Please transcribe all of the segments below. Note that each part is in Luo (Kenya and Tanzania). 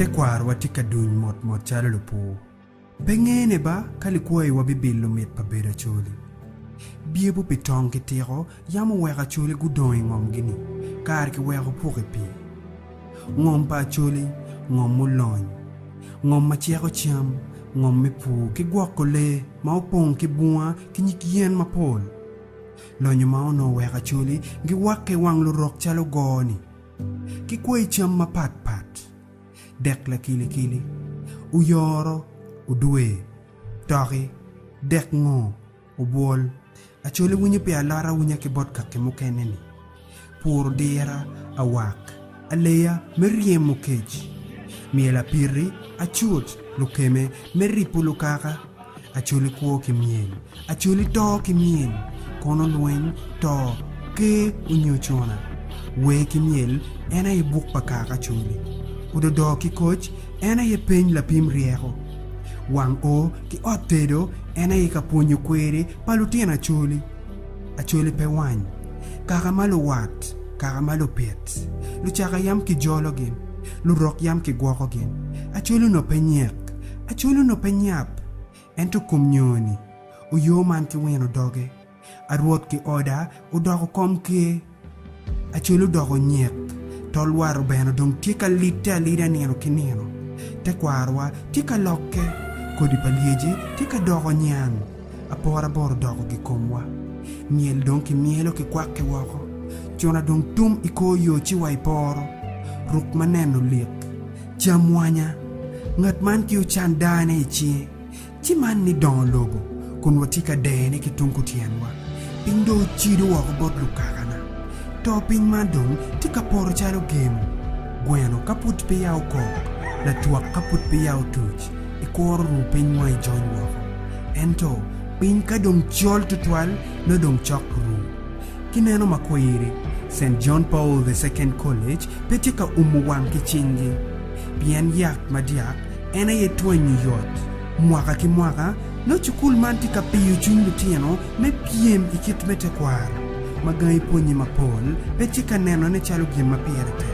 Tekwaro wa tika duny mot chalo lupo. Bengene ba kalikuwa iwa bibilu met pa beda choli. Biebu pitong ki tiro yamu weka choli gudoy ngom gini. Kar ki weka puki pi. Ngom pa choli, ngom mulony. Ngom machiako chiam, ngom me pu ki gwako le, ma upong ki bunga ki nyikien mapol. Lonyo mao no weka choli gi wake wang lurok chalo goni. Ki kwe chiam ma pat. Dek la kili, uyoro, udwe, toki, dek ngo, ubol, acholi wunye pe alara wunye ki bot kake mukeneni. Pur dira, awak, aleya, merie mukeji. Miela piri, achut, lukeme, meripu lukaka, acholi kuo kimien, acholi to kimien, kono lwen, to, ke unyochona. We kimiel, ena ibuk pakaka choli. Udodo ki coach, ena ye peny la pim rieko. Wang o ki otedo, ena ye kapunyo kwere, palutien acholi. Acholi pe wany. Karamalo wat, karamalo pet. Luchaka yam ki jologin, lurok yam ki gwakogin. Acholi no penyek, acholi no penyap. Ento kumnyoni, uyo man ki weno doge. Arwot ki oda, udoko kom ki. Acholi udoko nyek. Tolwaro beno dong tika lita lida nero kinero. Tekwarwa tika loke. Kodi palieje tika dogo nyan. Apora boro dogo gikomwa. Miel dong ki mielo ki kwake wako. Chona dong tum iko yo chiwa iporo. Ruk maneno lik. Jamwanya. Ngat man ki uchandane ichie. Chiman ni don lobo. Kunwa tika dene ki tunkutienwa. Pindo chido wako bot lukakana. Topping mandong tika poro chalo game. Gweno kaput pe yao kok. La tuak kaput pe yao tuch. Ikoro rupin mwai join wako. Ento, pin ka dong chol tutwal no dong chok ru. Kineno makwiri, St. John Paul II College petika umuwang kichingi. Bien yak madiak, ena ye twenye yot. Mwaka ki mwaka, no chukul man tika piyo chun lutieno me piem ikit me Tekwaro. Magai ponye mapol, petika neno ne chalo gima piere te.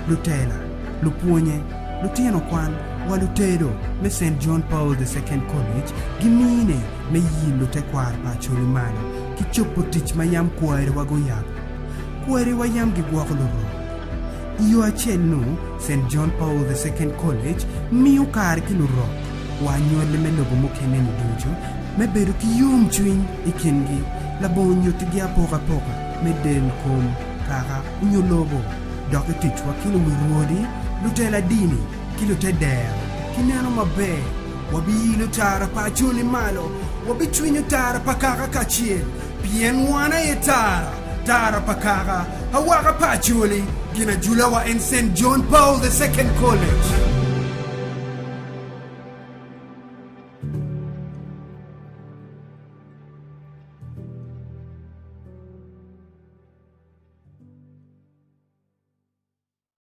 Lutela, luponye, lutieno kwan, walutedo, me St. John Paul II College, gimine, me yilo Tekwaro Pa Acholi mana, ki chopo tich mayam kwere wagoyab. Kwere wayam gigwako loro. Iyo achel no, St. John Paul II College, miyo kar ki loro. Wanyole me lobo mokeneni dujo, me bedo ki yum chwin ikingi. La bonyo tigia poka me del kom kaka unyo lobo doke tichwa kilo wirwodi lutela dini kilo tedea kineno mabe wabi lutara pa acholi malo wabi chwinyo tara pa kaka kachie bien wana ye tara pa kaka hawaka pa acholi gina jula wa en St. John Paul II College.